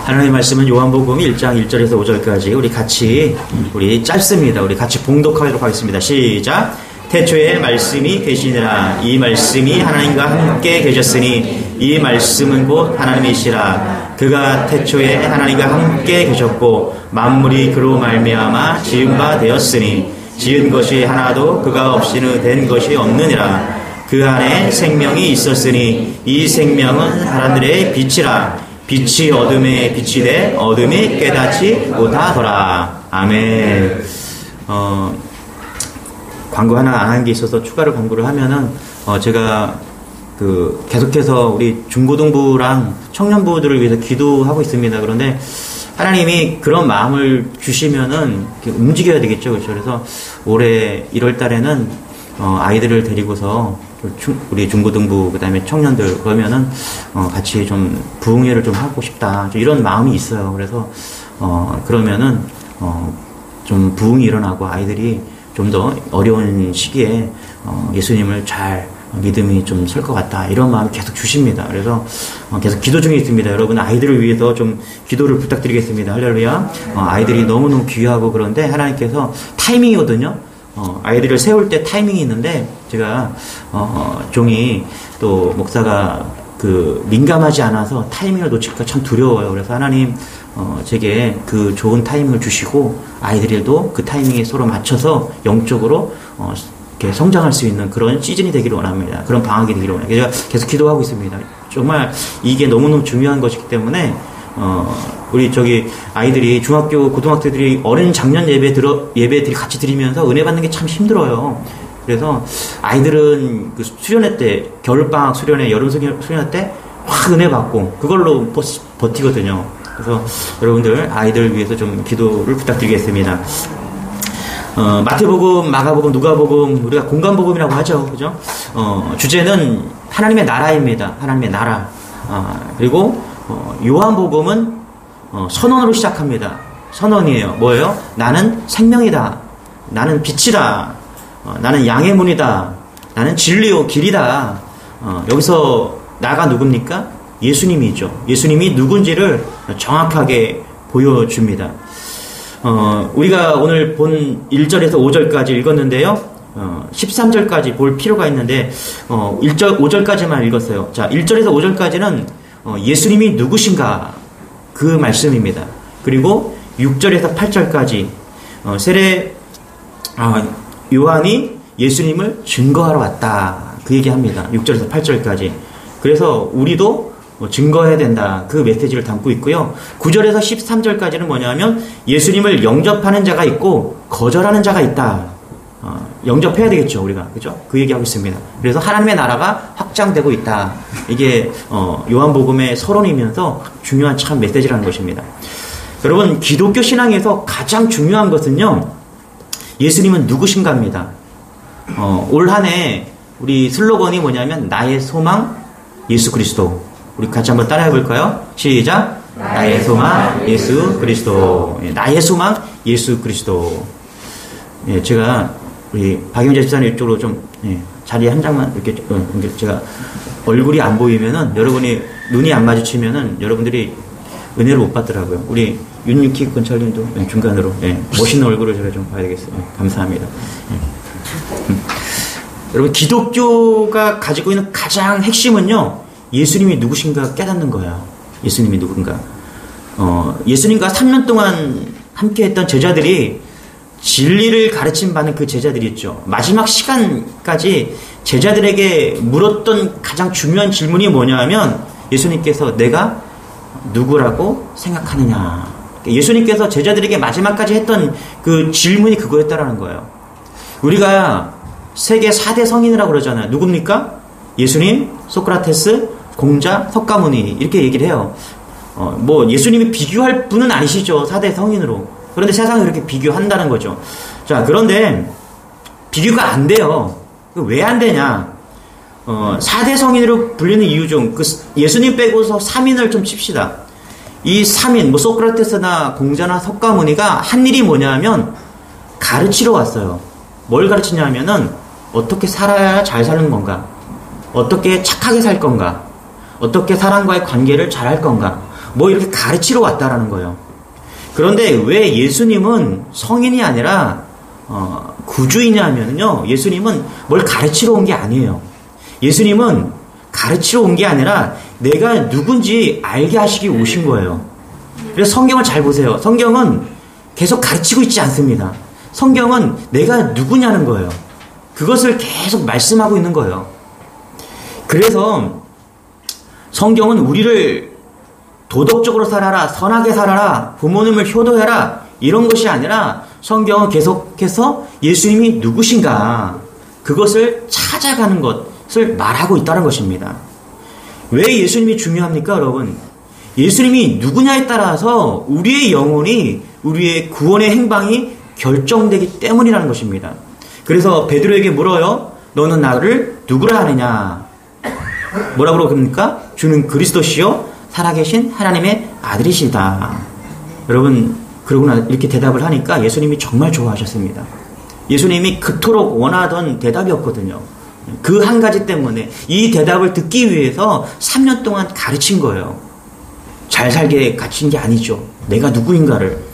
하나님의 말씀은 요한복음 1장 1절에서 5절까지 우리 짧습니다. 우리 같이 봉독하도록 하겠습니다. 시작. 태초에 말씀이 계시니라. 이 말씀이 하나님과 함께 계셨으니 이 말씀은 곧 하나님이시라. 그가 태초에 하나님과 함께 계셨고 만물이 그로 말미암아 지은 바 되었으니 지은 것이 하나도 그가 없이는 된 것이 없느니라. 그 안에 생명이 있었으니 이 생명은 사람들의 빛이라. 빛이 어둠에 비치되 어둠이 깨닫지 못하더라. 아멘. 광고 하나 안 한 게 있어서 추가로 광고를 하면은 제가 계속해서 우리 중고등부랑 청년부들을 위해서 기도하고 있습니다. 그런데 하나님이 그런 마음을 주시면은 움직여야 되겠죠. 그렇죠? 그래서 올해 1월 달에는 아이들을 데리고서 우리 중고등부 그다음에 청년들 그러면은 같이 좀 부흥회를 좀 하고 싶다. 좀 이런 마음이 있어요. 그래서 그러면은 좀 부흥이 일어나고 아이들이 좀 더 어려운 시기에 예수님을 잘 믿음이 좀 설 것 같다. 이런 마음을 계속 주십니다. 그래서 계속 기도 중에 있습니다. 여러분 아이들을 위해서 좀 기도를 부탁드리겠습니다. 할렐루야. 아이들이 너무너무 귀하고 그런데 하나님께서 타이밍이거든요. 아이들을 세울 때 타이밍이 있는데 제가 종이 또 목사가 민감하지 않아서 타이밍을 놓칠까 참 두려워요. 그래서 하나님 제게 그 좋은 타이밍을 주시고 아이들도 그 타이밍에 서로 맞춰서 영적으로 이렇게 성장할 수 있는 그런 시즌이 되기를 원합니다. 그런 방학이 되기를 원합니다. 제가 계속 기도하고 있습니다. 정말 이게 너무너무 중요한 것이기 때문에 우리 아이들이 중학교 고등학생들이 어린 작년 예배들이 같이 드리면서 은혜 받는 게 참 힘들어요. 그래서 아이들은 그 수련회 때 겨울방학 수련회 여름 수련회 때 확 은혜 받고 그걸로 버티거든요. 그래서 여러분들 아이들 위해서 좀 기도를 부탁드리겠습니다. 마태복음, 마가복음, 누가복음 우리가 공간복음이라고 하죠. 그죠? 주제는 하나님의 나라입니다. 하나님의 나라. 그리고 요한복음은 선언으로 시작합니다. 선언이에요. 뭐예요? 나는 생명이다. 나는 빛이다. 나는 양의 문이다. 나는 진리요 길이다. 여기서 나가 누굽니까? 예수님이죠. 예수님이 누군지를 정확하게 보여줍니다. 우리가 오늘 본 1절에서 5절까지 읽었는데요. 13절까지 볼 필요가 있는데 5절까지만 읽었어요. 자, 1절에서 5절까지는 예수님이 누구신가 그 말씀입니다. 그리고 6절에서 8절까지 요한이 예수님을 증거하러 왔다 그 얘기합니다. 6절에서 8절까지. 그래서 우리도 증거해야 된다 그 메시지를 담고 있고요. 9절에서 13절까지는 뭐냐면 예수님을 영접하는 자가 있고 거절하는 자가 있다. 영접해야 되겠죠 우리가. 그죠? 그 얘기하고 있습니다. 그래서 하나님의 나라가 확장되고 있다. 이게 요한복음의 서론이면서 중요한 참 메시지라는 것입니다. 여러분 기독교 신앙에서 가장 중요한 것은요 예수님은 누구신가입니다. 올 한 해 우리 슬로건이 뭐냐면 나의 소망 예수 그리스도. 우리 같이 한번 따라해 볼까요? 시작. 나의 소망 예수 그리스도. 나의 소망 예수 그리스도. 예, 제가 우리 박영재 집사님 이쪽으로 좀 자리 한 장만 이렇게 제가 얼굴이 안 보이면은 여러분이 눈이 안 마주치면은 여러분들이 은혜를 못 받더라고요. 우리 윤유키 권찰님도 중간으로 멋있는 얼굴을 제가 좀 봐야 되겠어요. 감사합니다. 여러분 기독교가 가지고 있는 가장 핵심은요 예수님이 누구신가 깨닫는 거예요. 예수님이 누군가. 예수님과 3년 동안 함께했던 제자들이 진리를 가르침 받는 그 제자들이 있죠. 마지막 시간까지 제자들에게 물었던 가장 중요한 질문이 뭐냐 하면 예수님께서 내가 누구라고 생각하느냐. 예수님께서 제자들에게 마지막까지 했던 그 질문이 그거였다라는 거예요. 우리가 세계 4대 성인이라고 그러잖아요. 누굽니까? 예수님, 소크라테스, 공자, 석가모니 이렇게 얘기를 해요. 예수님이 비교할 분은 아니시죠. 4대 성인으로. 그런데 세상을 이렇게 비교한다는 거죠. 자, 그런데 비교가 안 돼요. 왜 안 되냐? 4대 성인으로 불리는 이유 중 예수님 빼고서 3인을 좀 칩시다. 이 3인, 소크라테스나 공자나 석가모니가 한 일이 뭐냐면 가르치러 왔어요. 뭘 가르치냐 하면은 어떻게 살아야 잘 사는 건가? 어떻게 착하게 살 건가? 어떻게 사람과의 관계를 잘 할 건가? 뭐 이렇게 가르치러 왔다라는 거예요. 그런데 왜 예수님은 성인이 아니라 구주이냐면요, 예수님은 뭘 가르치러 온 게 아니에요. 예수님은 가르치러 온 게 아니라 내가 누군지 알게 하시기 오신 거예요. 그래서 성경을 잘 보세요. 성경은 계속 가르치고 있지 않습니다. 성경은 내가 누구냐는 거예요. 그것을 계속 말씀하고 있는 거예요. 그래서 성경은 우리를 도덕적으로 살아라, 선하게 살아라, 부모님을 효도해라, 이런 것이 아니라 성경은 계속해서 예수님이 누구신가, 그것을 찾아가는 것을 말하고 있다는 것입니다. 왜 예수님이 중요합니까, 여러분? 예수님이 누구냐에 따라서 우리의 영혼이, 우리의 구원의 행방이 결정되기 때문이라는 것입니다. 그래서 베드로에게 물어요. 너는 나를 누구라 하느냐? 뭐라고 그럽니까? 주는 그리스도시요 살아계신 하나님의 아들이시다. 여러분, 그러고 이렇게 대답을 하니까 예수님이 정말 좋아하셨습니다. 예수님이 그토록 원하던 대답이었거든요. 그 한 가지 때문에 이 대답을 듣기 위해서 3년 동안 가르친 거예요. 잘 살게 가르친 게 아니죠. 내가 누구인가를.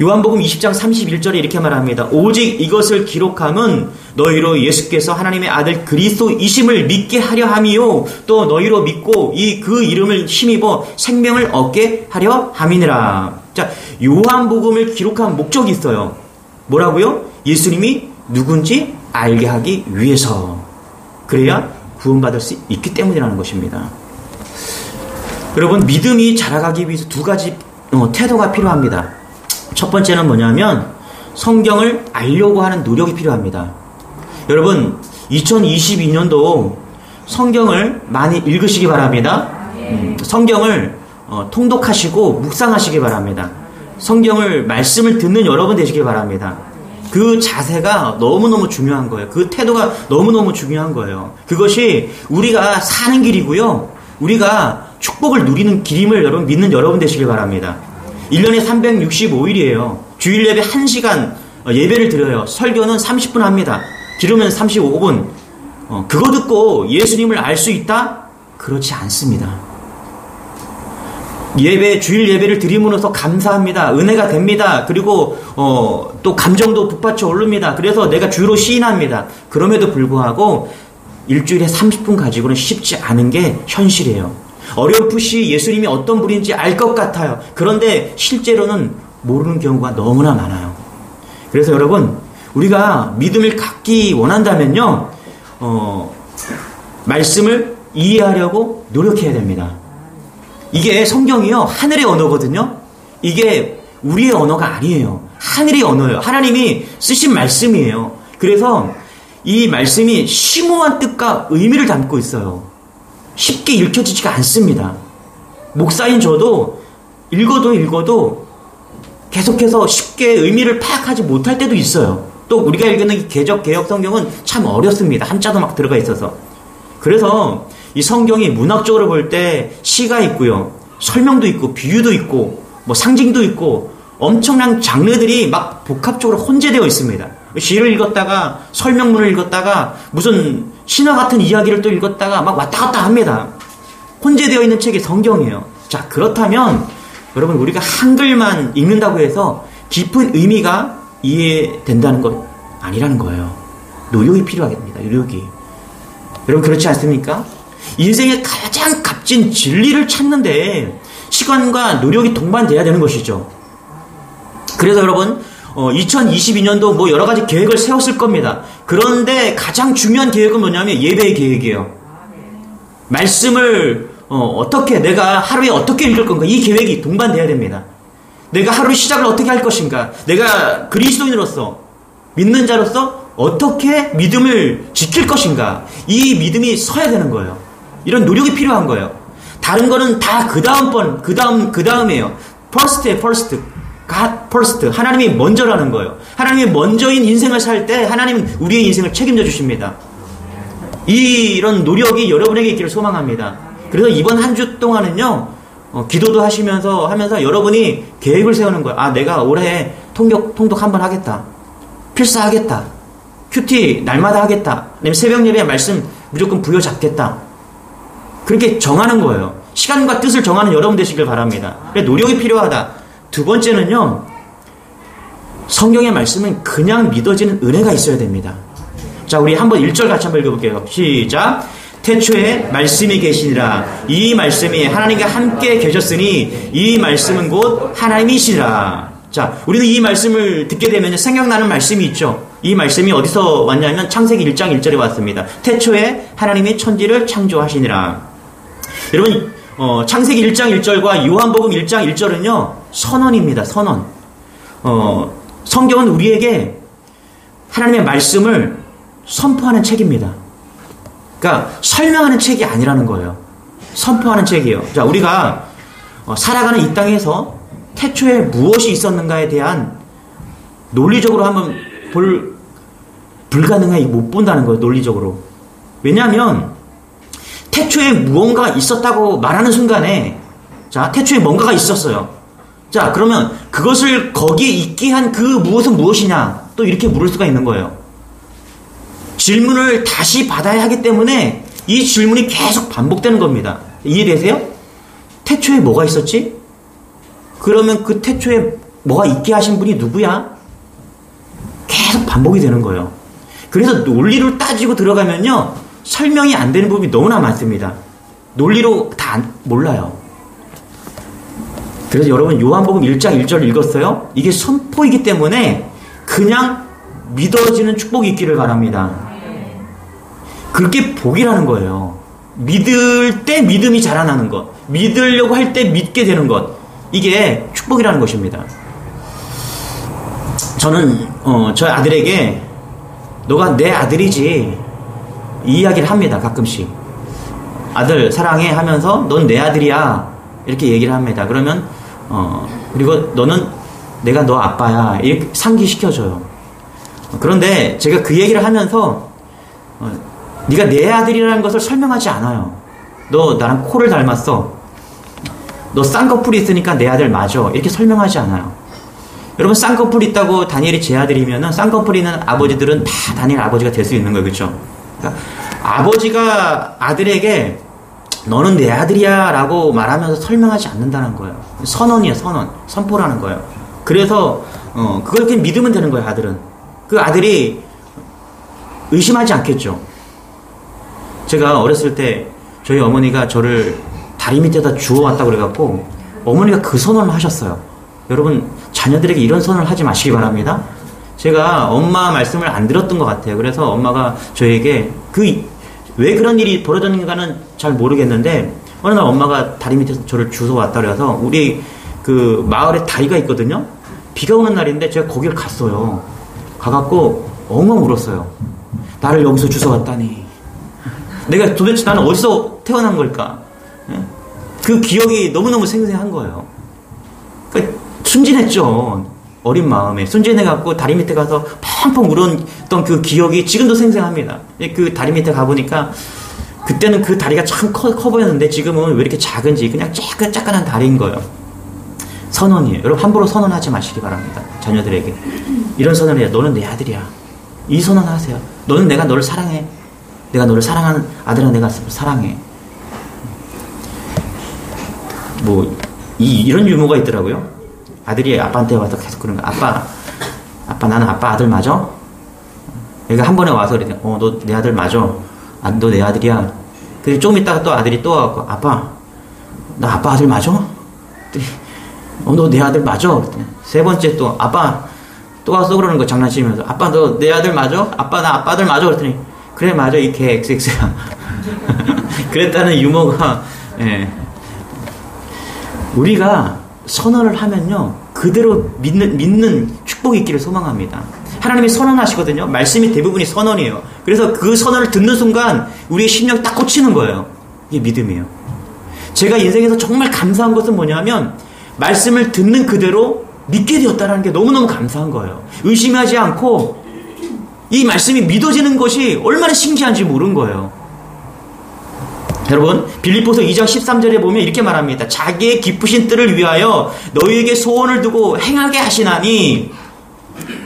요한복음 20장 31절에 이렇게 말합니다. 오직 이것을 기록함은 너희로 예수께서 하나님의 아들 그리스도이심을 믿게 하려 함이요 또 너희로 믿고 그 이름을 힘입어 생명을 얻게 하려 함이니라. 자, 요한복음을 기록한 목적이 있어요. 뭐라고요? 예수님이 누군지 알게 하기 위해서. 그래야 구원받을 수 있기 때문이라는 것입니다. 여러분, 믿음이 자라가기 위해서 두 가지 태도가 필요합니다. 첫 번째는 뭐냐면 성경을 알려고 하는 노력이 필요합니다. 여러분, 2022년도 성경을 많이 읽으시기 바랍니다. 성경을 통독하시고 묵상하시기 바랍니다. 성경을 말씀을 듣는 여러분 되시기 바랍니다. 그 자세가 너무너무 중요한 거예요. 그 태도가 너무너무 중요한 거예요. 그것이 우리가 사는 길이고요, 우리가 축복을 누리는 길임을 여러분 믿는 여러분 되시길 바랍니다. 1년에 365일이에요. 주일 예배 1시간 예배를 드려요. 설교는 30분 합니다. 기르면 35분. 그거 듣고 예수님을 알 수 있다? 그렇지 않습니다. 주일 예배를 드림으로써 감사합니다. 은혜가 됩니다. 그리고 또 감정도 북받쳐 오릅니다. 그래서 내가 주로 시인합니다. 그럼에도 불구하고 일주일에 30분 가지고는 쉽지 않은 게 현실이에요. 어렴풋이 예수님이 어떤 분인지 알 것 같아요. 그런데 실제로는 모르는 경우가 너무나 많아요. 그래서 여러분, 우리가 믿음을 갖기 원한다면요, 말씀을 이해하려고 노력해야 됩니다. 이게 성경이요, 하늘의 언어거든요. 이게 우리의 언어가 아니에요. 하늘의 언어예요. 하나님이 쓰신 말씀이에요. 그래서 이 말씀이 심오한 뜻과 의미를 담고 있어요. 쉽게 읽혀지지가 않습니다. 목사인 저도 읽어도 계속해서 쉽게 의미를 파악하지 못할 때도 있어요. 또 우리가 읽는 이 개역 성경은 참 어렵습니다. 한자도 막 들어가 있어서. 그래서 이 성경이 문학적으로 볼 때 시가 있고요, 설명도 있고, 비유도 있고, 뭐 상징도 있고, 엄청난 장르들이 막 복합적으로 혼재되어 있습니다. 시를 읽었다가 설명문을 읽었다가 무슨 신화 같은 이야기를 또 읽었다가 막 왔다 갔다 합니다. 혼재되어 있는 책이 성경이에요. 자, 그렇다면 여러분, 우리가 한글만 읽는다고 해서 깊은 의미가 이해된다는 것 아니라는 거예요. 노력이 필요하겠습니다. 노력이. 여러분, 그렇지 않습니까? 인생의 가장 값진 진리를 찾는데 시간과 노력이 동반돼야 되는 것이죠. 그래서 여러분, 2022년도 뭐 여러 가지 계획을 세웠을 겁니다. 그런데 가장 중요한 계획은 뭐냐면 예배의 계획이에요. 말씀을 어떻게, 내가 하루에 어떻게 읽을 건가, 이 계획이 동반돼야 됩니다. 내가 하루 시작을 어떻게 할 것인가, 내가 그리스도인으로서, 믿는 자로서 어떻게 믿음을 지킬 것인가, 이 믿음이 서야 되는 거예요. 이런 노력이 필요한 거예요. 다른 거는 다 그 다음이에요. first. God first. 하나님이 먼저라는 거예요. 하나님이 먼저인 인생을 살 때 하나님은 우리의 인생을 책임져 주십니다. 이런 노력이 여러분에게 있기를 소망합니다. 그래서 이번 한 주 동안은요, 기도도 하면서 여러분이 계획을 세우는 거예요. 아, 내가 올해 통독 한번 하겠다. 필사하겠다. 큐티 날마다 하겠다. 아니면 새벽 예배 말씀 무조건 부여잡겠다. 그렇게 정하는 거예요. 시간과 뜻을 정하는 여러분 되시길 바랍니다. 노력이 필요하다. 두 번째는요, 성경의 말씀은 그냥 믿어지는 은혜가 있어야 됩니다. 자, 우리 한번 1절 같이 한번 읽어볼게요. 시작. 태초에 말씀이 계시니라. 이 말씀이 하나님과 함께 계셨으니 이 말씀은 곧 하나님이시라. 자, 우리는 이 말씀을 듣게 되면 생각나는 말씀이 있죠. 이 말씀이 어디서 왔냐면 창세기 1장 1절에 왔습니다. 태초에 하나님이 천지를 창조하시니라. 여러분, 창세기 1장 1절과 요한복음 1장 1절은요, 선언입니다. 선언. 성경은 우리에게 하나님의 말씀을 선포하는 책입니다. 그러니까 설명하는 책이 아니라는 거예요. 선포하는 책이에요. 자, 우리가 살아가는 이 땅에서 태초에 무엇이 있었는가에 대한 논리적으로 한번 불가능하게 못 본다는 거예요. 논리적으로. 왜냐하면 태초에 무언가 있었다고 말하는 순간에, 자, 태초에 뭔가가 있었어요. 자, 그러면 그것을 거기에 있게 한 그 무엇은 무엇이냐, 또 이렇게 물을 수가 있는 거예요. 질문을 다시 받아야 하기 때문에 이 질문이 계속 반복되는 겁니다. 이해되세요? 태초에 뭐가 있었지? 그러면 그 태초에 뭐가 있게 하신 분이 누구야? 계속 반복이 되는 거예요. 그래서 논리를 따지고 들어가면요, 설명이 안 되는 부분이 너무나 많습니다. 논리로 다 몰라요. 그래서 여러분, 요한복음 1장 1절 읽었어요? 이게 선포이기 때문에 그냥 믿어지는 축복이 있기를 바랍니다. 그렇게 복이라는 거예요. 믿을 때 믿음이 자라나는 것, 믿으려고 할 때 믿게 되는 것, 이게 축복이라는 것입니다. 저는 저희 아들에게 너가 내 아들이지, 이 이야기를 합니다. 가끔씩. 아들 사랑해 하면서 넌 내 아들이야, 이렇게 얘기를 합니다. 그러면 그리고 너는 내가 너 아빠야, 이렇게 상기시켜줘요. 그런데 제가 그 얘기를 하면서 네가 내 아들이라는 것을 설명하지 않아요. 너 나랑 코를 닮았어, 너 쌍꺼풀이 있으니까 내 아들 맞아, 이렇게 설명하지 않아요. 여러분, 쌍꺼풀 있다고 다니엘이 제 아들이면은 쌍꺼풀 있는 아버지들은 다 다니엘 아버지가 될 수 있는 거예요. 그렇죠? 그러니까 아버지가 아들에게 너는 내 아들이야 라고 말하면서 설명하지 않는다는 거예요. 선언이에요. 선언. 선포라는 거예요. 그래서 그걸 그냥 믿으면 되는 거예요. 아들은. 그 아들이 의심하지 않겠죠. 제가 어렸을 때 저희 어머니가 저를 다리 밑에다 주워왔다고 그래갖고 어머니가 그 선언을 하셨어요. 여러분, 자녀들에게 이런 선언을 하지 마시기 바랍니다. 제가 엄마 말씀을 안 들었던 것 같아요. 그래서 엄마가 저에게 왜 그런 일이 벌어졌는가는 잘 모르겠는데, 어느 날 엄마가 다리 밑에서 저를 주워왔다 그래서 우리 그 마을에 다리가 있거든요. 비가 오는 날인데 제가 거기를 갔어요. 가갖고 엉엉 울었어요. 나를 여기서 주워왔다니. 내가 도대체 나는 어디서 태어난 걸까? 그 기억이 너무너무 생생한 거예요. 그러니까 순진했죠. 어린 마음에 순진해갖고 다리 밑에 가서 펑펑 울었던 그 기억이 지금도 생생합니다. 그 다리 밑에 가보니까 그때는 그 다리가 참 커 보였는데 지금은 왜 이렇게 작은지 그냥 짜끈한 다리인 거예요. 선언이에요. 여러분, 함부로 선언하지 마시기 바랍니다. 자녀들에게 이런 선언을 해요. 너는 내 아들이야. 이 선언하세요. 너는 내가 너를 사랑해. 내가 너를 사랑하는 아들아, 내가 사랑해. 이런 유머가 있더라고요. 아들이 아빠한테 와서 계속 그러는 거야. 아빠 나는 아빠 아들 맞아? 얘가 한 번에 와서 그래. 너 내 아들 맞아. 너 내 아들이야. 그리고 조금 있다가 또 아들이 또 와갖고 아빠, 나 아빠 아들 맞아? 너 내 아들 맞아? 그랬더니 세 번째 또 아빠 또 와서 그러는 거 장난치면서 아빠 너 내 아들 맞아? 아빠 나 아빠 아들 맞아? 그랬더니 그래 맞아, 이 개 XX야. 그랬다는 유머가, 예. 우리가 선언을 하면요, 그대로 믿는 축복이 있기를 소망합니다. 하나님이 선언하시거든요. 말씀이 대부분이 선언이에요. 그래서 그 선언을 듣는 순간 우리의 심령이 딱 꽂히는 거예요. 이게 믿음이에요. 제가 인생에서 정말 감사한 것은 뭐냐면 말씀을 듣는 그대로 믿게 되었다는 게 너무너무 감사한 거예요. 의심하지 않고 이 말씀이 믿어지는 것이 얼마나 신기한지 모르는 거예요. 여러분, 빌립보서 2장 13절에 보면 이렇게 말합니다. 자기의 기쁘신 뜻을 위하여 너희에게 소원을 두고 행하게 하시나니,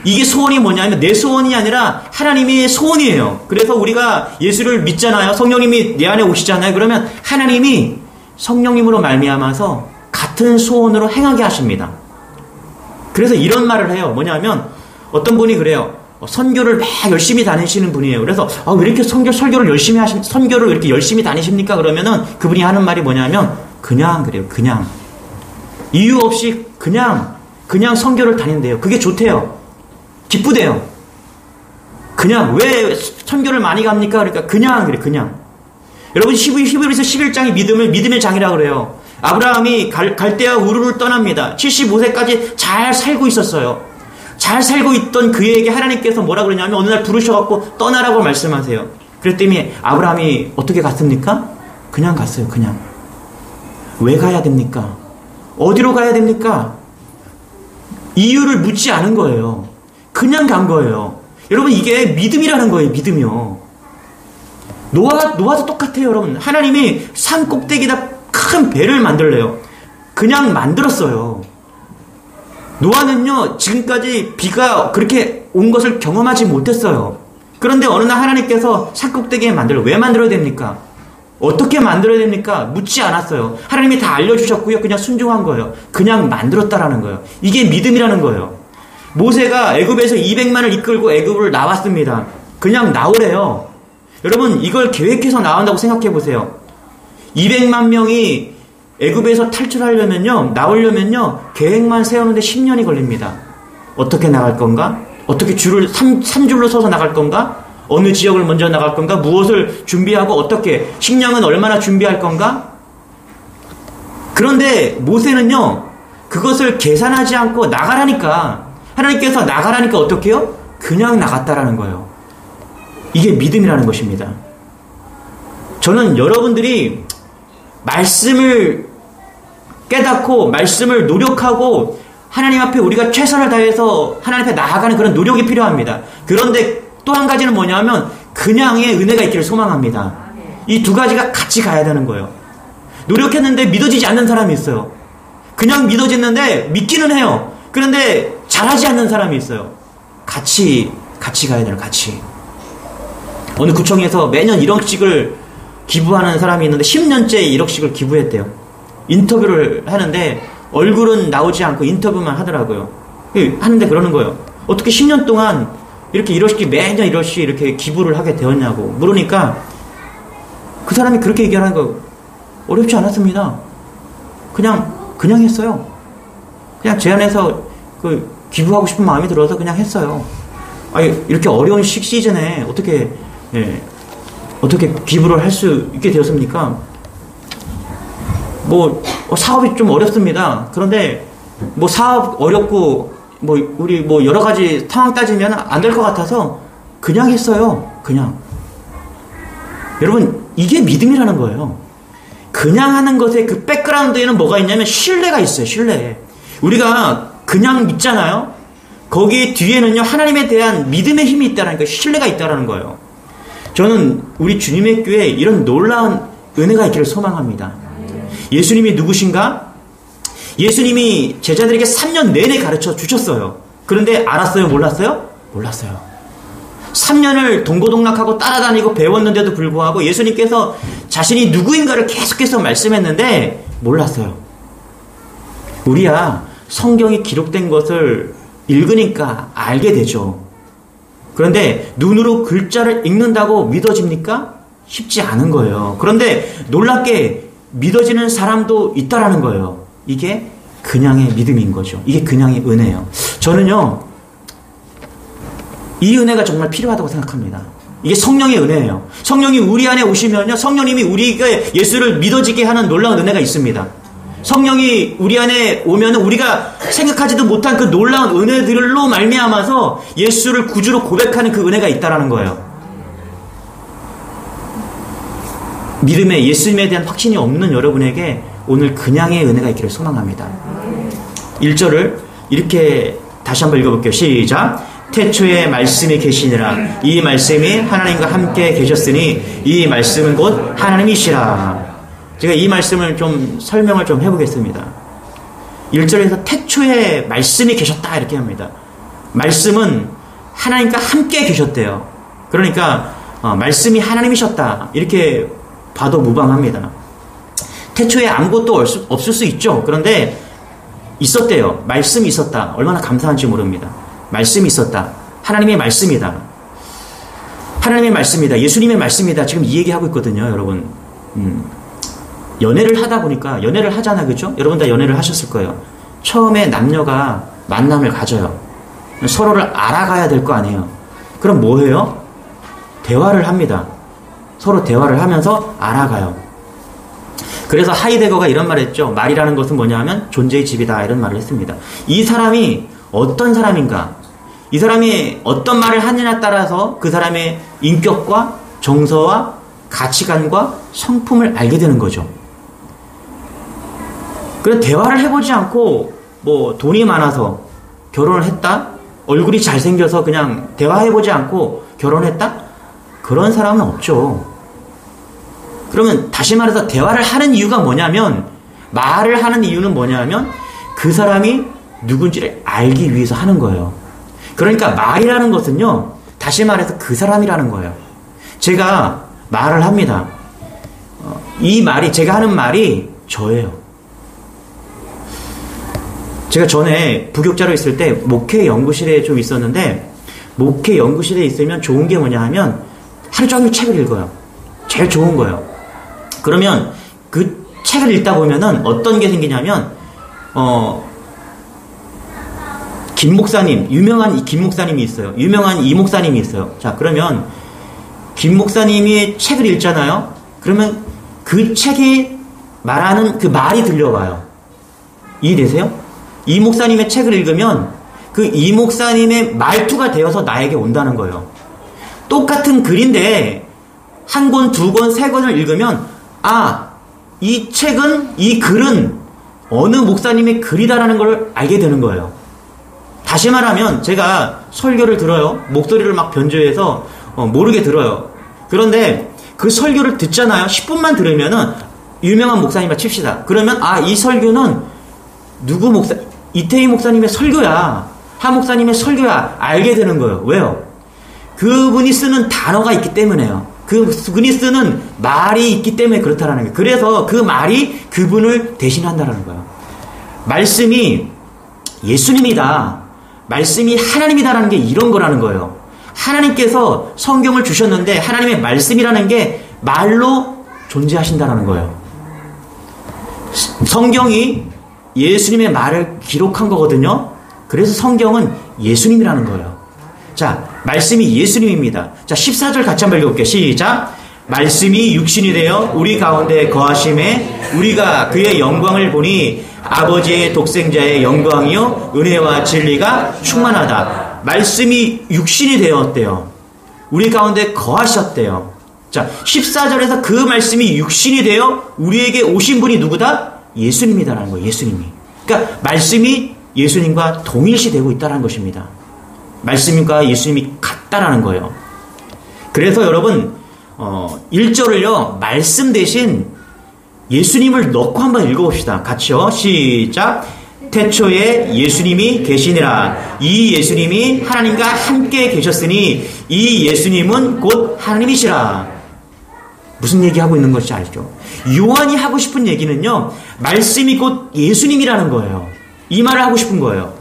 이게 소원이 뭐냐면 내 소원이 아니라 하나님의 소원이에요. 그래서 우리가 예수를 믿잖아요. 성령님이 내 안에 오시잖아요. 그러면 하나님이 성령님으로 말미암아서 같은 소원으로 행하게 하십니다. 그래서 이런 말을 해요. 뭐냐면 어떤 분이 그래요. 선교를 막 열심히 다니시는 분이에요. 그래서 왜 이렇게 설교를 선교를 이렇게 열심히 다니십니까? 그러면은 그분이 하는 말이 뭐냐면 그냥 그래요. 그냥 이유 없이 그냥 선교를 다닌대요. 그게 좋대요. 기쁘대요. 그냥 왜 선교를 많이 갑니까? 그러니까 그냥 그래. 그냥 여러분 히브리서 11장이 믿음의 장이라고 그래요. 아브라함이 갈대아 우르를 떠납니다. 75세까지 잘 살고 있었어요. 잘 살고 있던 그에게 하나님께서 뭐라 그러냐면 어느 날 부르셔갖고 떠나라고 말씀하세요. 그랬더니 아브라함이 어떻게 갔습니까? 그냥 갔어요. 그냥. 왜 가야 됩니까? 어디로 가야 됩니까? 이유를 묻지 않은 거예요. 그냥 간 거예요. 여러분 이게 믿음이라는 거예요. 믿음이요. 노아도 똑같아요. 여러분 하나님이 산 꼭대기에다 큰 배를 만들래요. 그냥 만들었어요. 노아는요 지금까지 비가 그렇게 온 것을 경험하지 못했어요. 그런데 어느 날 하나님께서 산 꼭대기에 왜 만들어야 됩니까? 어떻게 만들어야 됩니까? 묻지 않았어요. 하나님이 다 알려주셨고요. 그냥 순종한 거예요. 그냥 만들었다라는 거예요. 이게 믿음이라는 거예요. 모세가 애굽에서 200만을 이끌고 애굽을 나왔습니다. 그냥 나오래요. 여러분 이걸 계획해서 나온다고 생각해 보세요. 200만 명이 애굽에서 탈출하려면요, 나오려면요, 계획만 세우는데 10년이 걸립니다. 어떻게 나갈 건가? 어떻게 줄을 3줄로 서서 나갈 건가? 어느 지역을 먼저 나갈 건가? 무엇을 준비하고 어떻게? 식량은 얼마나 준비할 건가? 그런데 모세는요, 그것을 계산하지 않고 나가라니까, 하나님께서 나가라니까 어떻게 해요? 그냥 나갔다라는 거예요. 이게 믿음이라는 것입니다. 저는 여러분들이 말씀을 깨닫고 말씀을 노력하고 하나님 앞에 우리가 최선을 다해서 하나님 앞에 나아가는 그런 노력이 필요합니다. 그런데 또 한 가지는 뭐냐면 그냥의 은혜가 있기를 소망합니다. 이 두 가지가 같이 가야 되는 거예요. 노력했는데 믿어지지 않는 사람이 있어요. 그냥 믿어지는데 믿기는 해요. 그런데 잘하지 않는 사람이 있어요. 같이 가야 돼요. 같이. 어느 구청에서 매년 1억씩을 기부하는 사람이 있는데 10년째 1억씩을 기부했대요. 인터뷰를 하는데 얼굴은 나오지 않고 인터뷰만 하더라고요. 하는데 그러는 거예요. 어떻게 10년 동안 이렇게 1억씩 매년 1억씩 이렇게 기부를 하게 되었냐고 물으니까 그 사람이 그렇게 얘기하는 거 어렵지 않았습니다. 그냥 했어요. 그냥 제 안에서 기부하고 싶은 마음이 들어서 그냥 했어요. 이렇게 어려운 시즌에 어떻게 기부를 할 수 있게 되었습니까? 사업이 좀 어렵습니다. 그런데 사업 어렵고 우리 여러 가지 상황 따지면 안 될 것 같아서 그냥 했어요. 그냥. 여러분 이게 믿음이라는 거예요. 그냥 하는 것에 그 백그라운드에는 뭐가 있냐면 신뢰가 있어요. 신뢰. 우리가 그냥 믿잖아요. 거기 뒤에는요 하나님에 대한 믿음의 힘이 있다는 거예요. 신뢰가 있다는 거예요. 저는 우리 주님의 교회에 이런 놀라운 은혜가 있기를 소망합니다. 예수님이 누구신가? 예수님이 제자들에게 3년 내내 가르쳐 주셨어요. 그런데 알았어요? 몰랐어요? 몰랐어요. 3년을 동고동락하고 따라다니고 배웠는데도 불구하고 예수님께서 자신이 누구인가를 계속해서 말씀했는데 몰랐어요. 우리야 성경이 기록된 것을 읽으니까 알게 되죠. 그런데 눈으로 글자를 읽는다고 믿어집니까? 쉽지 않은 거예요. 그런데 놀랍게 믿어지는 사람도 있다라는 거예요. 이게 그냥의 믿음인 거죠. 이게 그냥의 은혜예요. 저는요 이 은혜가 정말 필요하다고 생각합니다. 이게 성령의 은혜예요. 성령이 우리 안에 오시면요 성령님이 우리에게 예수를 믿어지게 하는 놀라운 은혜가 있습니다. 성령이 우리 안에 오면 우리가 생각하지도 못한 그 놀라운 은혜들로 말미암아서 예수를 구주로 고백하는 그 은혜가 있다라는 거예요. 믿음에 예수님에 대한 확신이 없는 여러분에게 오늘 그냥의 은혜가 있기를 소망합니다. 1절을 이렇게 다시 한번 읽어볼게요. 시작. 태초에 말씀이 계시니라. 이 말씀이 하나님과 함께 계셨으니 이 말씀은 곧 하나님이시라. 제가 이 말씀을 좀 설명을 좀 해보겠습니다. 1절에서 태초에 말씀이 계셨다 이렇게 합니다. 말씀은 하나님과 함께 계셨대요. 그러니까 말씀이 하나님이셨다 이렇게 봐도 무방합니다. 태초에 아무것도 없을 수 있죠. 그런데 있었대요. 말씀이 있었다. 얼마나 감사한지 모릅니다. 말씀이 있었다. 하나님의 말씀이다. 하나님의 말씀이다. 예수님의 말씀이다. 지금 이 얘기하고 있거든요, 여러분. 연애를 하다 보니까, 연애를 하잖아, 그죠? 여러분 다 연애를 하셨을 거예요. 처음에 남녀가 만남을 가져요. 서로를 알아가야 될 거 아니에요. 그럼 뭐 해요? 대화를 합니다. 서로 대화를 하면서 알아가요. 그래서 하이데거가 이런 말을 했죠. 말이라는 것은 뭐냐 하면 존재의 집이다. 이런 말을 했습니다. 이 사람이 어떤 사람인가? 이 사람이 어떤 말을 하느냐에 따라서 그 사람의 인격과 정서와 가치관과 성품을 알게 되는 거죠. 그래서 대화를 해보지 않고 뭐 돈이 많아서 결혼을 했다? 얼굴이 잘생겨서 그냥 대화해보지 않고 결혼했다? 그런 사람은 없죠. 그러면 다시 말해서 대화를 하는 이유가 뭐냐면, 말을 하는 이유는 뭐냐면 그 사람이 누군지를 알기 위해서 하는 거예요. 그러니까 말이라는 것은요, 다시 말해서 그 사람이라는 거예요. 제가 말을 합니다. 이 말이, 제가 하는 말이 저예요. 제가 전에 부교육자로 있을 때 목회 연구실에 좀 있었는데, 목회 연구실에 있으면 좋은 게 뭐냐 하면 하루 종일 책을 읽어요. 제일 좋은 거예요. 그러면 그 책을 읽다 보면은 어떤 게 생기냐면, 김 목사님, 유명한 김 목사님이 있어요. 유명한 이 목사님이 있어요. 자, 그러면 김 목사님이 책을 읽잖아요. 그러면 그 책이 말하는 그 말이 들려와요. 이해되세요? 이 목사님의 책을 읽으면 그 이 목사님의 말투가 되어서 나에게 온다는 거예요. 똑같은 글인데 한 권, 두 권, 세 권을 읽으면, 아, 이 책은, 이 글은 어느 목사님의 글이다라는 걸 알게 되는 거예요. 다시 말하면 제가 설교를 들어요. 목소리를 막 변조해서 모르게 들어요. 그런데 그 설교를 듣잖아요. 10분만 들으면은 유명한 목사님을 칩시다. 그러면 아, 이 설교는 누구 목사, 이태희 목사님의 설교야. 하 목사님의 설교야. 알게 되는 거예요. 왜요? 그분이 쓰는 단어가 있기 때문에요. 그분이 쓰는 말이 있기 때문에 그렇다라는 거예요. 그래서 그 말이 그분을 대신한다라는 거예요. 말씀이 예수님이다. 말씀이 하나님이다라는 게 이런 거라는 거예요. 하나님께서 성경을 주셨는데 하나님의 말씀이라는 게 말로 존재하신다라는 거예요. 성경이 예수님의 말을 기록한 거거든요. 그래서 성경은 예수님이라는 거예요. 자, 말씀이 예수님입니다. 자, 14절 같이 한번 읽어볼게요. 시작. 말씀이 육신이 되어 우리 가운데 거하심에 우리가 그의 영광을 보니 아버지의 독생자의 영광이요 은혜와 진리가 충만하다. 말씀이 육신이 되었대요. 우리 가운데 거하셨대요. 자, 14절에서 그 말씀이 육신이 되어 우리에게 오신 분이 누구다? 예수님이다라는 거예요. 예수님이. 그러니까 말씀이 예수님과 동일시되고 있다는 것입니다. 말씀과 예수님이 같다라는 거예요. 그래서 여러분 1절을요 말씀 대신 예수님을 넣고 한번 읽어봅시다. 같이요. 시작. 태초에 예수님이 계시니라. 이 예수님이 하나님과 함께 계셨으니 이 예수님은 곧 하나님이시라. 무슨 얘기하고 있는 것인지 알죠? 요한이 하고 싶은 얘기는요 말씀이 곧 예수님이라는 거예요. 이 말을 하고 싶은 거예요.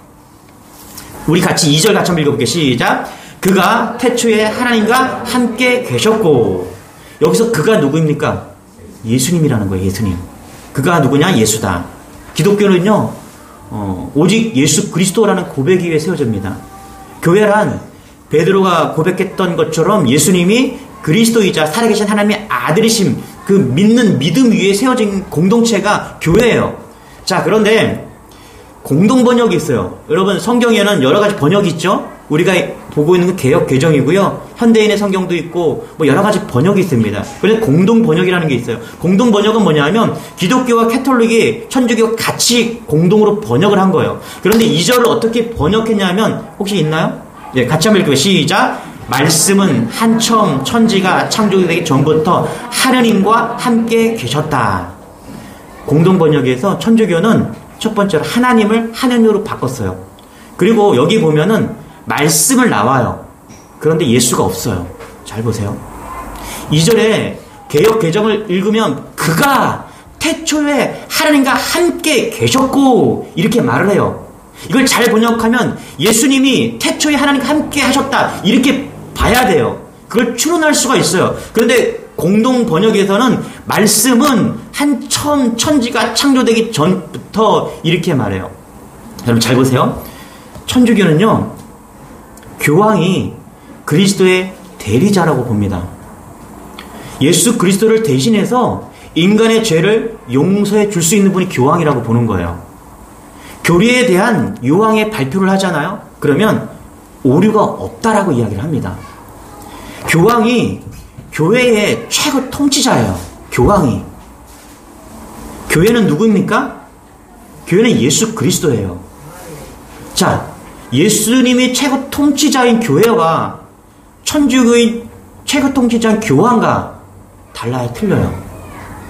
우리 같이 2절 같이 한번 읽어볼게요. 시작. 그가 태초에 하나님과 함께 계셨고. 여기서 그가 누구입니까? 예수님이라는 거예요. 예수님. 그가 누구냐? 예수다. 기독교는요 오직 예수 그리스도라는 고백 위에 세워집니다. 교회란 베드로가 고백했던 것처럼 예수님이 그리스도이자 살아계신 하나님의 아들이심, 그 믿는 믿음 위에 세워진 공동체가 교회예요. 자, 그런데 공동 번역이 있어요. 여러분 성경에는 여러 가지 번역이 있죠. 우리가 보고 있는 건 개역 개정이고요. 현대인의 성경도 있고 뭐 여러 가지 번역이 있습니다. 그래서 공동 번역이라는 게 있어요. 공동 번역은 뭐냐면 기독교와 캐톨릭이 천주교 같이 공동으로 번역을 한 거예요. 그런데 이 절을 어떻게 번역했냐면 혹시 있나요? 예, 같이 한번 읽어요. 시작. 말씀은 한처음 천지가 창조되기 전부터 하느님과 함께 계셨다. 공동 번역에서 천주교는 첫 번째로 하나님을 하느님으로 바꿨어요. 그리고 여기 보면은 말씀을 나와요. 그런데 예수가 없어요. 잘 보세요. 2절에 개역 개정을 읽으면 그가 태초에 하나님과 함께 계셨고 이렇게 말을 해요. 이걸 잘 번역하면 예수님이 태초에 하나님과 함께 하셨다 이렇게 봐야 돼요. 그걸 추론할 수가 있어요. 그런데 공동 번역에서는 말씀은 처음 천지가 창조되기 전부터 이렇게 말해요. 여러분 잘 보세요. 천주교는요, 교황이 그리스도의 대리자라고 봅니다. 예수 그리스도를 대신해서 인간의 죄를 용서해 줄 수 있는 분이 교황이라고 보는 거예요. 교리에 대한 요항의 발표를 하잖아요. 그러면 오류가 없다라고 이야기를 합니다. 교황이 교회의 최고 통치자예요. 교황이. 교회는 누구입니까? 교회는 예수 그리스도예요. 자, 예수님이 최고 통치자인 교회와 천주교의 최고 통치자인 교황과 달라요? 틀려요?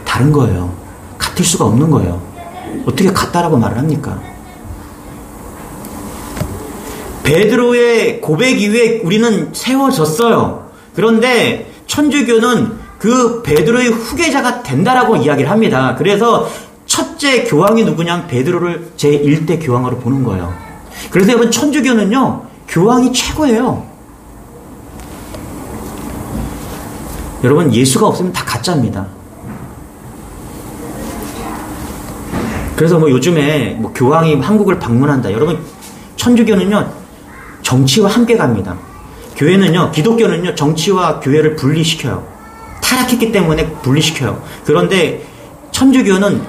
다른 거예요. 같을 수가 없는 거예요. 어떻게 같다라고 말을 합니까? 베드로의 고백 이후에 우리는 세워졌어요. 그런데 천주교는 그 베드로의 후계자가 된다라고 이야기를 합니다. 그래서 첫째 교황이 누구냐? 베드로를 제1대 교황으로 보는 거예요. 그래서 여러분 천주교는요, 교황이 최고예요. 여러분 예수가 없으면 다 가짜입니다. 그래서 뭐 요즘에 뭐 교황이 한국을 방문한다. 여러분 천주교는요 정치와 함께 갑니다. 교회는요, 기독교는요 정치와 교회를 분리시켜요. 타락했기 때문에 분리시켜요. 그런데 천주교는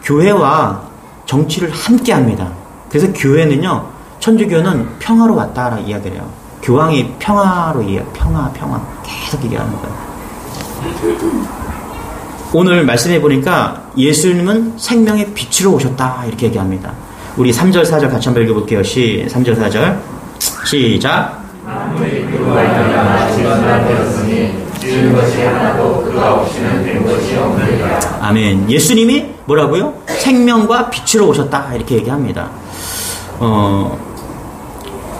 교회와 정치를 함께 합니다. 그래서 교회는요, 천주교는 평화로 왔다라 이야기를 해요. 교황이 평화로 평화 계속 얘기하는 거예요. 오늘 말씀해 보니까 예수님은 생명의 빛으로 오셨다 이렇게 얘기합니다. 우리 3절 4절 같이 한번 읽어볼게요. 3절 4절 시작. 만물이 그와 인하여 지원되었으니 지은 것이 하나도 그가 없이는 된 것이 없느니라. 아멘. 예수님이 뭐라고요? 생명과 빛으로 오셨다 이렇게 얘기합니다.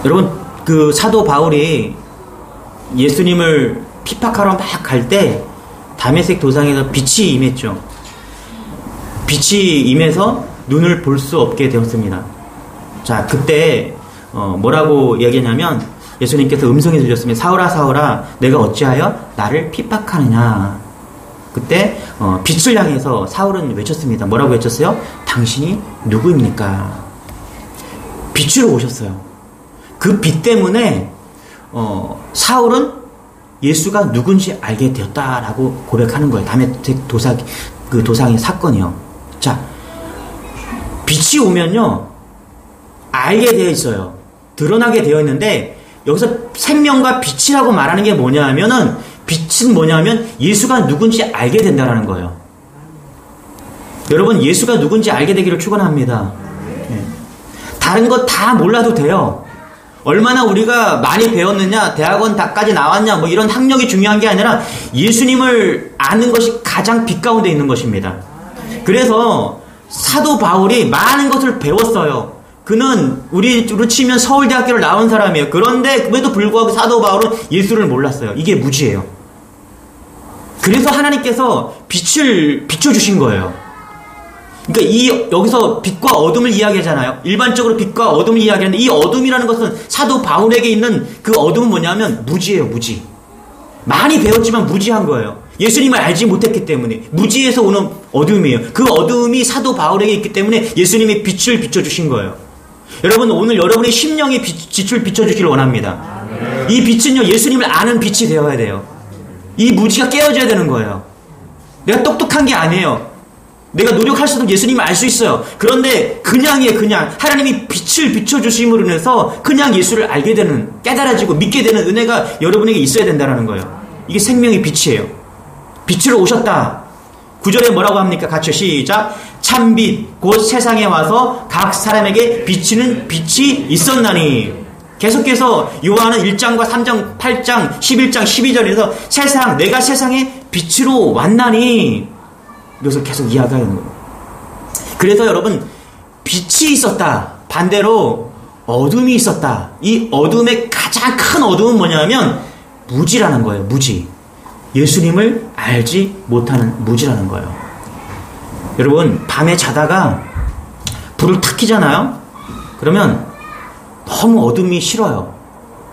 여러분 그 사도 바울이 예수님을 핍박하러 막 갈 때 다메섹 도상에서 빛이 임했죠. 빛이 임해서 눈을 볼 수 없게 되었습니다. 자, 그때 뭐라고 이야기하냐면 예수님께서 음성이 들렸으면 사울아 사울아 내가 어찌하여 나를 핍박하느냐. 그때 빛을 향해서 사울은 외쳤습니다. 뭐라고 외쳤어요? 당신이 누구입니까? 빛으로 오셨어요. 그 빛 때문에 사울은 예수가 누군지 알게 되었다라고 고백하는 거예요. 다메섹 도상의 사건이요. 자, 빛이 오면요 알게 되어 있어요. 드러나게 되어 있는데 여기서 생명과 빛이라고 말하는 게 뭐냐면은 빛은 뭐냐면 예수가 누군지 알게 된다라는 거예요. 여러분 예수가 누군지 알게 되기를 축원합니다. 네. 다른 거 다 몰라도 돼요. 얼마나 우리가 많이 배웠느냐, 대학원까지 나왔냐, 뭐 이런 학력이 중요한 게 아니라 예수님을 아는 것이 가장 빛 가운데 있는 것입니다. 그래서 사도 바울이 많은 것을 배웠어요. 그는 우리로 치면 서울대학교를 나온 사람이에요. 그런데 그에도 불구하고 사도 바울은 예수를 몰랐어요. 이게 무지예요. 그래서 하나님께서 빛을 비춰주신 거예요. 그러니까 여기서 빛과 어둠을 이야기하잖아요. 일반적으로 빛과 어둠을 이야기하는데 이 어둠이라는 것은 사도 바울에게 있는 그 어둠은 뭐냐면 무지예요. 무지. 많이 배웠지만 무지한 거예요. 예수님을 알지 못했기 때문에 무지에서 오는 어둠이에요. 그 어둠이 사도 바울에게 있기 때문에 예수님이 빛을 비춰주신 거예요. 여러분 오늘 여러분의 심령의 빛을 비춰주기를 원합니다. 이 빛은요 예수님을 아는 빛이 되어야 돼요. 이 무지가 깨어져야 되는 거예요. 내가 똑똑한 게 아니에요. 내가 노력할수록 예수님을 알 수 있어요. 그런데 그냥이에요. 그냥 하나님이 빛을 비춰주심으로 인해서 그냥 예수를 알게 되는, 깨달아지고 믿게 되는 은혜가 여러분에게 있어야 된다는 거예요. 이게 생명의 빛이에요. 빛으로 오셨다. 9절에 뭐라고 합니까? 같이 시작. 참빛 곧 세상에 와서 각 사람에게 비치는 빛이 있었나니. 계속해서 요한은 1장과 3장, 8장, 11장, 12절에서 내가 세상에 빛으로 왔나니. 이것을 계속 이야기하는 거예요. 그래서 여러분 빛이 있었다. 반대로 어둠이 있었다. 이 어둠의 가장 큰 어둠은 뭐냐면 무지라는 거예요. 무지. 예수님을 알지 못하는 무지라는 거예요. 여러분, 밤에 자다가 불을 탁 켜잖아요? 그러면 너무 어둠이 싫어요.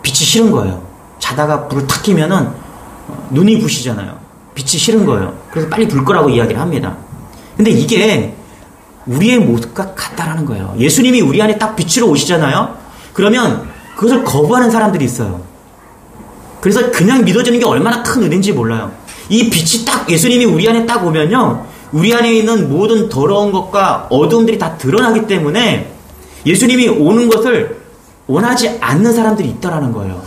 빛이 싫은 거예요. 자다가 불을 탁 켜면은 눈이 부시잖아요. 빛이 싫은 거예요. 그래서 빨리 불 끄라고 이야기를 합니다. 근데 이게 우리의 모습과 같다라는 거예요. 예수님이 우리 안에 딱 빛으로 오시잖아요? 그러면 그것을 거부하는 사람들이 있어요. 그래서 그냥 믿어지는 게 얼마나 큰 은혜인지 몰라요. 이 빛이 딱 예수님이 우리 안에 딱 오면요, 우리 안에 있는 모든 더러운 것과 어두움들이 다 드러나기 때문에 예수님이 오는 것을 원하지 않는 사람들이 있다라는 거예요.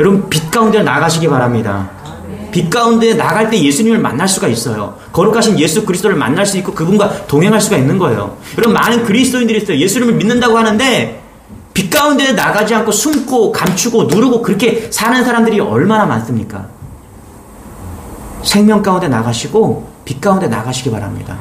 여러분, 빛 가운데 나가시기 바랍니다. 빛 가운데 나갈 때 예수님을 만날 수가 있어요. 거룩하신 예수 그리스도를 만날 수 있고 그분과 동행할 수가 있는 거예요. 여러분, 많은 그리스도인들이 있어요. 예수님을 믿는다고 하는데 빛 가운데 나가지 않고 숨고 감추고 누르고 그렇게 사는 사람들이 얼마나 많습니까? 생명 가운데 나가시고 빛 가운데 나가시기 바랍니다.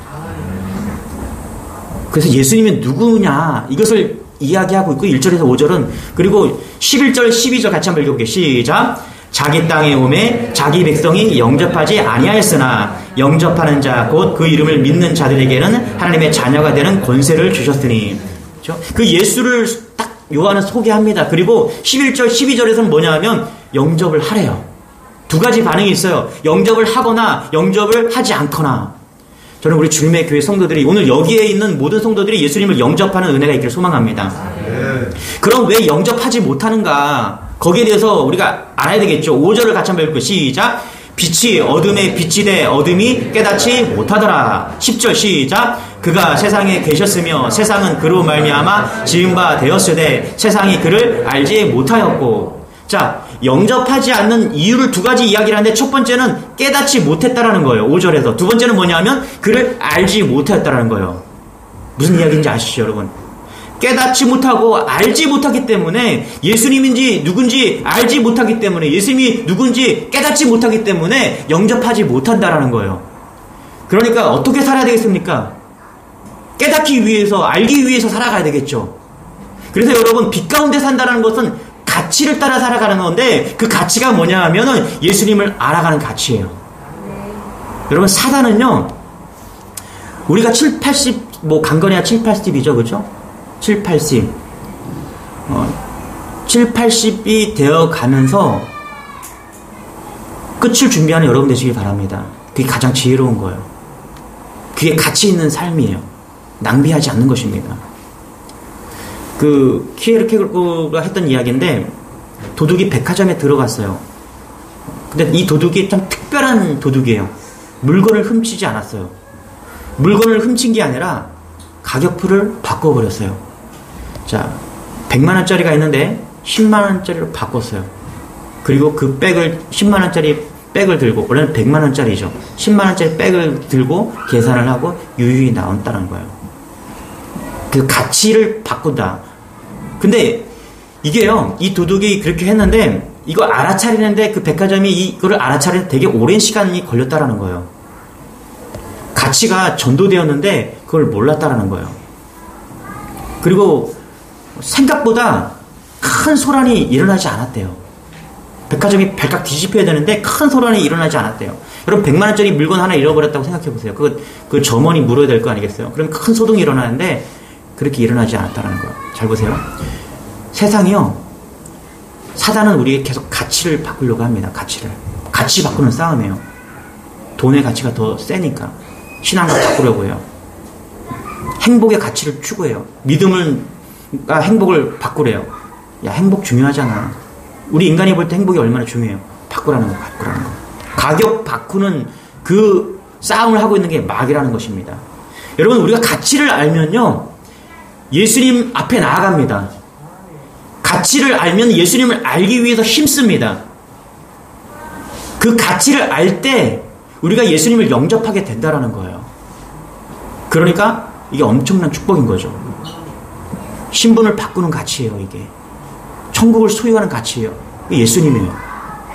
그래서 예수님이 누구냐 이것을 이야기하고 있고 1절에서 5절은, 그리고 11절 12절 같이 한번 읽어볼게요. 시작. 자기 땅에 오매 자기 백성이 영접하지 아니하였으나 영접하는 자 곧 그 이름을 믿는 자들에게는 하나님의 자녀가 되는 권세를 주셨으니. 그렇죠? 그 예수를 딱 요한은 소개합니다. 그리고 11절 12절에서는 뭐냐 하면 영접을 하래요. 두 가지 반응이 있어요. 영접을 하거나 영접을 하지 않거나. 저는 우리 주님의 교회 성도들이, 오늘 여기에 있는 모든 성도들이 예수님을 영접하는 은혜가 있기를 소망합니다. 그럼 왜 영접하지 못하는가? 거기에 대해서 우리가 알아야 되겠죠. 5절을 같이 한번 읽고 시작. 빛이 어둠에 빛이 돼 어둠이 깨닫지 못하더라. 10절 시작. 그가 세상에 계셨으며 세상은 그로 말미암아 지은 바 되었으되 세상이 그를 알지 못하였고. 자, 영접하지 않는 이유를 두 가지 이야기를 하는데 첫 번째는 깨닫지 못했다라는 거예요. 5절에서. 두 번째는 뭐냐 하면 그를 알지 못하였다라는 거예요. 무슨 이야기인지 아시죠, 여러분? 깨닫지 못하고 알지 못하기 때문에, 예수님인지 누군지 알지 못하기 때문에, 예수님이 누군지 깨닫지 못하기 때문에 영접하지 못한다라는 거예요. 그러니까 어떻게 살아야 되겠습니까? 깨닫기 위해서, 알기 위해서 살아가야 되겠죠. 그래서 여러분, 빛 가운데 산다는 것은 가치를 따라 살아가는 건데, 그 가치가 뭐냐 하면은 예수님을 알아가는 가치예요. 여러분, 사단은요, 우리가 7, 80, 뭐 강건해야 7, 80이죠, 그죠? 7, 80. 7, 80이 되어 가면서 끝을 준비하는 여러분 되시길 바랍니다. 그게 가장 지혜로운 거예요. 그게 가치 있는 삶이에요. 낭비하지 않는 것입니다. 그 키에르케고르가 했던 이야기인데, 도둑이 백화점에 들어갔어요. 근데 이 도둑이 참 특별한 도둑이에요. 물건을 훔치지 않았어요. 물건을 훔친 게 아니라 가격표를 바꿔버렸어요. 자, 100만원짜리가 있는데 10만원짜리로 바꿨어요. 그리고 그 백을, 10만원짜리 백을 들고, 원래는 100만원짜리죠. 10만원짜리 백을 들고 계산을 하고 유유히 나온다는 거예요. 그 가치를 바꾼다. 근데 이게요, 이 도둑이 그렇게 했는데, 이거 알아차리는데, 그 백화점이 이거를 알아차리는데 되게 오랜 시간이 걸렸다라는 거예요. 가치가 전도되었는데 그걸 몰랐다라는 거예요. 그리고 생각보다 큰 소란이 일어나지 않았대요. 백화점이 발칵 뒤집혀야 되는데 큰 소란이 일어나지 않았대요. 여러분, 100만원짜리 물건 하나 잃어버렸다고 생각해보세요. 그 점원이 물어야 될 거 아니겠어요? 그럼 큰 소동이 일어나는데 그렇게 일어나지 않았다는 거예요. 잘 보세요. 세상이요, 사단은 우리에게 계속 가치를 바꾸려고 합니다. 가치 바꾸는 싸움이에요. 돈의 가치가 더 세니까 신앙을 바꾸려고 해요. 행복의 가치를 추구해요. 믿음과 행복을 바꾸래요. 야, 행복 중요하잖아. 우리 인간이 볼 때 행복이 얼마나 중요해요. 바꾸라는 거. 가격 바꾸는 그 싸움을 하고 있는 게 마귀라는 것입니다. 여러분, 우리가 가치를 알면요, 예수님 앞에 나아갑니다. 가치를 알면 예수님을 알기 위해서 힘씁니다. 그 가치를 알 때 우리가 예수님을 영접하게 된다라는 거예요. 그러니까 이게 엄청난 축복인 거죠. 신분을 바꾸는 가치예요, 이게. 천국을 소유하는 가치예요. 이게 예수님이에요.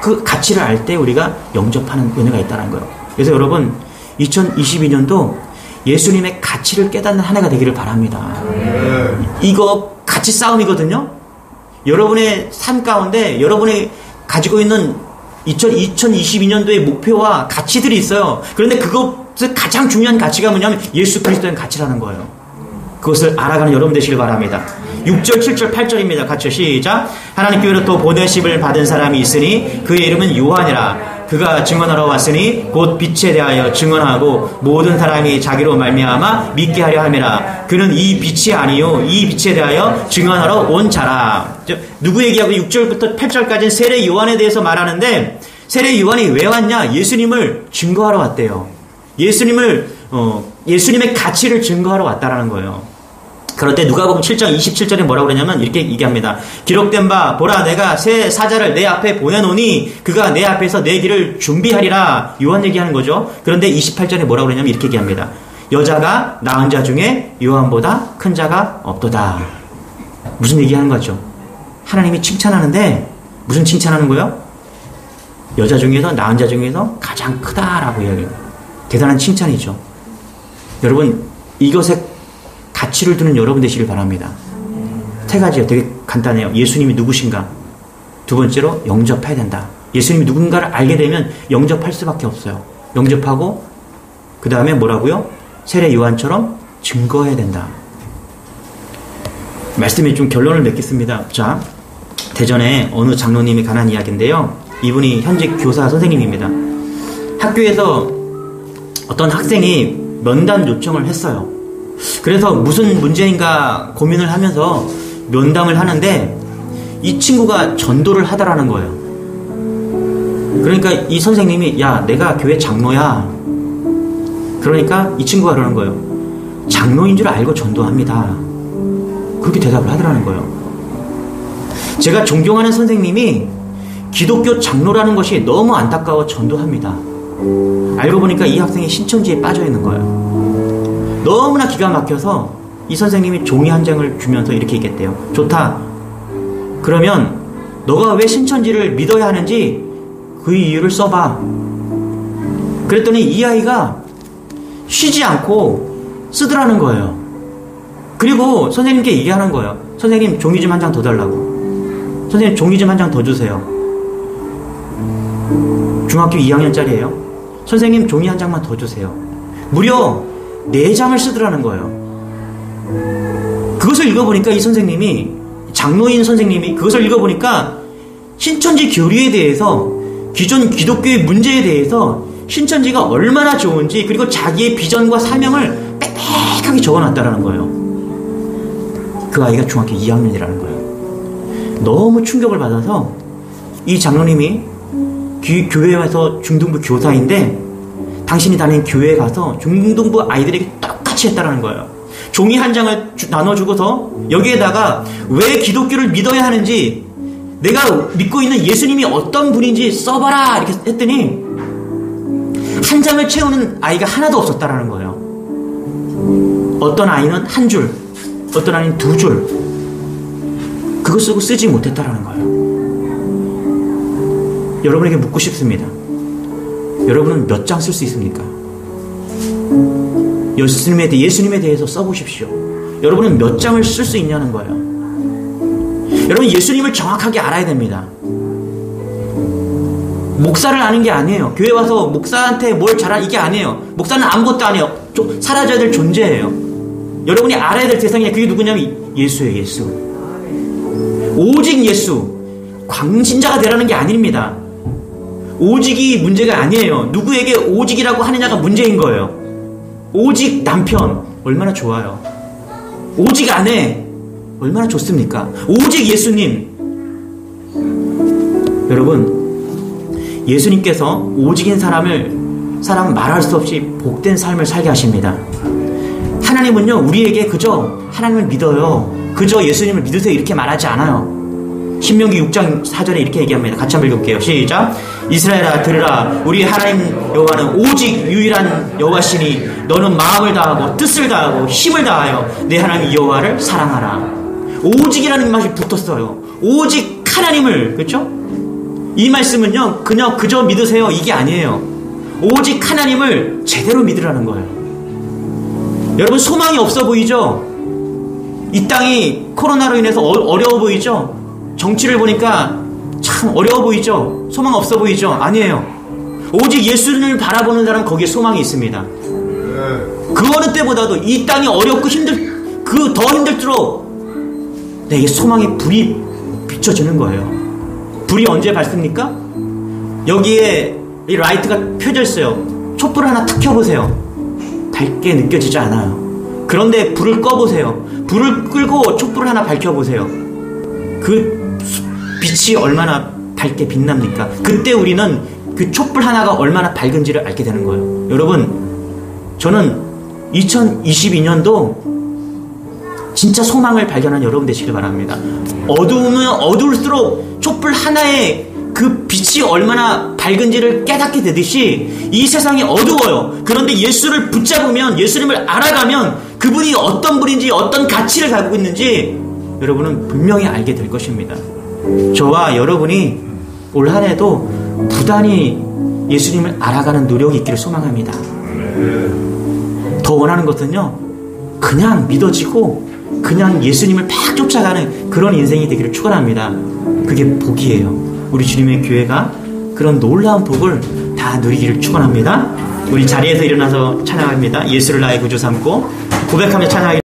그 가치를 알 때 우리가 영접하는 은혜가 있다는 거예요. 그래서 여러분, 2022년도 예수님의 가치를 깨닫는 한 해가 되기를 바랍니다. 이거 가치 싸움이거든요. 여러분의 삶 가운데 여러분이 가지고 있는 2022년도의 목표와 가치들이 있어요. 그런데 그거 그래서 가장 중요한 가치가 뭐냐면 예수 그리스도의 가치라는 거예요. 그것을 알아가는 여러분 되시길 바랍니다. 6절, 7절, 8절입니다. 같이 시작. 하나님 교회로부터 보내심을 받은 사람이 있으니 그의 이름은 요한이라. 그가 증언하러 왔으니 곧 빛에 대하여 증언하고 모든 사람이 자기로 말미암아 믿게 하려 함이라. 그는 이 빛이 아니요 이 빛에 대하여 증언하러 온 자라. 누구 얘기하고 6절부터 8절까지는 세례 요한에 대해서 말하는데, 세례 요한이 왜 왔냐? 예수님을 증거하러 왔대요. 예수님의 가치를 증거하러 왔다라는 거예요. 그럴 때 누가복음 7장 27절에 뭐라고 그러냐면 이렇게 얘기합니다. 기록된 바 보라 내가 새 사자를 내 앞에 보내노니 그가 내 앞에서 내 길을 준비하리라. 요한 얘기하는 거죠. 그런데 28절에 뭐라고 그러냐면 이렇게 얘기합니다. 여자가 낳은 자 중에 요한보다 큰 자가 없도다. 무슨 얘기하는 거죠? 하나님이 칭찬하는데 무슨 칭찬하는 거예요? 여자 중에서 낳은 자 중에서 가장 크다라고 이야기해요. 대단한 칭찬이죠. 여러분 이것에 가치를 두는 여러분 되시길 바랍니다. 세 가지요. 되게 간단해요. 예수님이 누구신가? 두 번째로 영접해야 된다. 예수님이 누군가를 알게 되면 영접할 수밖에 없어요. 영접하고 그 다음에 뭐라고요? 세례 요한처럼 증거해야 된다. 말씀에 좀 결론을 맺겠습니다. 자, 대전에 어느 장로님이 관한 이야기인데요. 이분이 현직 교사 선생님입니다. 학교에서 어떤 학생이 면담 요청을 했어요. 그래서 무슨 문제인가 고민을 하면서 면담을 하는데 이 친구가 전도를 하더라는 거예요. 그러니까 이 선생님이 야 내가 교회 장로야. 그러니까 이 친구가 그러는 거예요. 장로인 줄 알고 전도합니다. 그렇게 대답을 하더라는 거예요. 제가 존경하는 선생님이 기독교 장로라는 것이 너무 안타까워 전도합니다. 알고 보니까 이 학생이 신천지에 빠져 있는 거예요. 너무나 기가 막혀서 이 선생님이 종이 한 장을 주면서 이렇게 얘기했대요. 좋다. 그러면 너가 왜 신천지를 믿어야 하는지 그 이유를 써봐. 그랬더니 이 아이가 쉬지 않고 쓰더라는 거예요. 그리고 선생님께 얘기하는 거예요. 선생님 종이 좀 한 장 더 달라고. 선생님 종이 좀 한 장 더 주세요. 중학교 2학년짜리예요. 선생님 종이 한 장만 더 주세요. 무려 4장을 쓰더라는 거예요. 그것을 읽어보니까 이 선생님이, 장로인 선생님이 그것을 읽어보니까 신천지 교리에 대해서, 기존 기독교의 문제에 대해서 신천지가 얼마나 좋은지, 그리고 자기의 비전과 사명을 빽빽하게 적어놨다라는 거예요. 그 아이가 중학교 2학년이라는 거예요. 너무 충격을 받아서 이 장로님이 교회에서 중등부 교사인데 당신이 다니는 교회에 가서 중등부 아이들에게 똑같이 했다라는 거예요. 종이 한 장을 나눠주고서 여기에다가 왜 기독교를 믿어야 하는지, 내가 믿고 있는 예수님이 어떤 분인지 써봐라 이렇게 했더니 한 장을 채우는 아이가 하나도 없었다라는 거예요. 어떤 아이는 한 줄, 어떤 아이는 2줄, 그거 쓰고 쓰지 못했다라는 거예요. 여러분에게 묻고 싶습니다. 여러분은 몇 장 쓸 수 있습니까? 예수님에 대해서 써보십시오. 여러분은 몇 장을 쓸 수 있냐는 거예요. 여러분 예수님을 정확하게 알아야 됩니다. 목사를 아는 게 아니에요. 교회 와서 목사한테 뭘 잘하 이게 아니에요. 목사는 아무것도 아니에요. 사라져야 될 존재예요. 여러분이 알아야 될 대상이 그게 누구냐면 예수예요. 예수. 오직 예수. 광신자가 되라는 게 아닙니다. 오직이 문제가 아니에요. 누구에게 오직이라고 하느냐가 문제인 거예요. 오직 남편 얼마나 좋아요. 오직 아내 얼마나 좋습니까? 오직 예수님. 여러분 예수님께서 오직인 사람 말할 수 없이 복된 삶을 살게 하십니다. 하나님은요 우리에게 그저 하나님을 믿어요, 그저 예수님을 믿으세요 이렇게 말하지 않아요. 신명기 6장 4절에 이렇게 얘기합니다. 같이 한번 읽어볼게요. 시작. 이스라엘아 들으라. 우리 하나님 여호와는 오직 유일한 여호와시니 너는 마음을 다하고 뜻을 다하고 힘을 다하여 내 하나님 여호와를 사랑하라. 오직이라는 맛이 붙었어요. 오직 하나님을, 그렇죠? 이 말씀은요 그저 믿으세요 이게 아니에요. 오직 하나님을 제대로 믿으라는 거예요. 여러분 소망이 없어 보이죠? 이 땅이 코로나로 인해서 어려워 보이죠? 정치를 보니까 참 어려워 보이죠? 소망 없어 보이죠? 아니에요. 오직 예수님을 바라보는 사람 거기에 소망이 있습니다. 그 어느 때보다도 이 땅이 어렵고 그 더 힘들도록 내게 소망의 불이 비춰지는 거예요. 불이 언제 밝습니까? 여기에 이 라이트가 펴져 있어요. 촛불을 하나 탁 켜보세요. 밝게 느껴지지 않아요. 그런데 불을 꺼보세요. 불을 끄고 촛불을 하나 밝혀보세요. 그 빛이 얼마나 밝게 빛납니까? 그때 우리는 그 촛불 하나가 얼마나 밝은지를 알게 되는 거예요. 여러분, 저는 2022년도 진짜 소망을 발견한 여러분 되시길 바랍니다. 어두우면 어두울수록 촛불 하나의 그 빛이 얼마나 밝은지를 깨닫게 되듯이 이 세상이 어두워요. 그런데 예수를 붙잡으면, 예수님을 알아가면 그분이 어떤 분인지, 어떤 가치를 가지고 있는지 여러분은 분명히 알게 될 것입니다. 저와 여러분이 올 한 해도 부단히 예수님을 알아가는 노력이 있기를 소망합니다. 더 원하는 것은요, 그냥 믿어지고 그냥 예수님을 막 쫓아가는 그런 인생이 되기를 축원합니다. 그게 복이에요. 우리 주님의 교회가 그런 놀라운 복을 다 누리기를 축원합니다. 우리 자리에서 일어나서 찬양합니다. 예수를 나의 구주 삼고 고백하며 찬양하기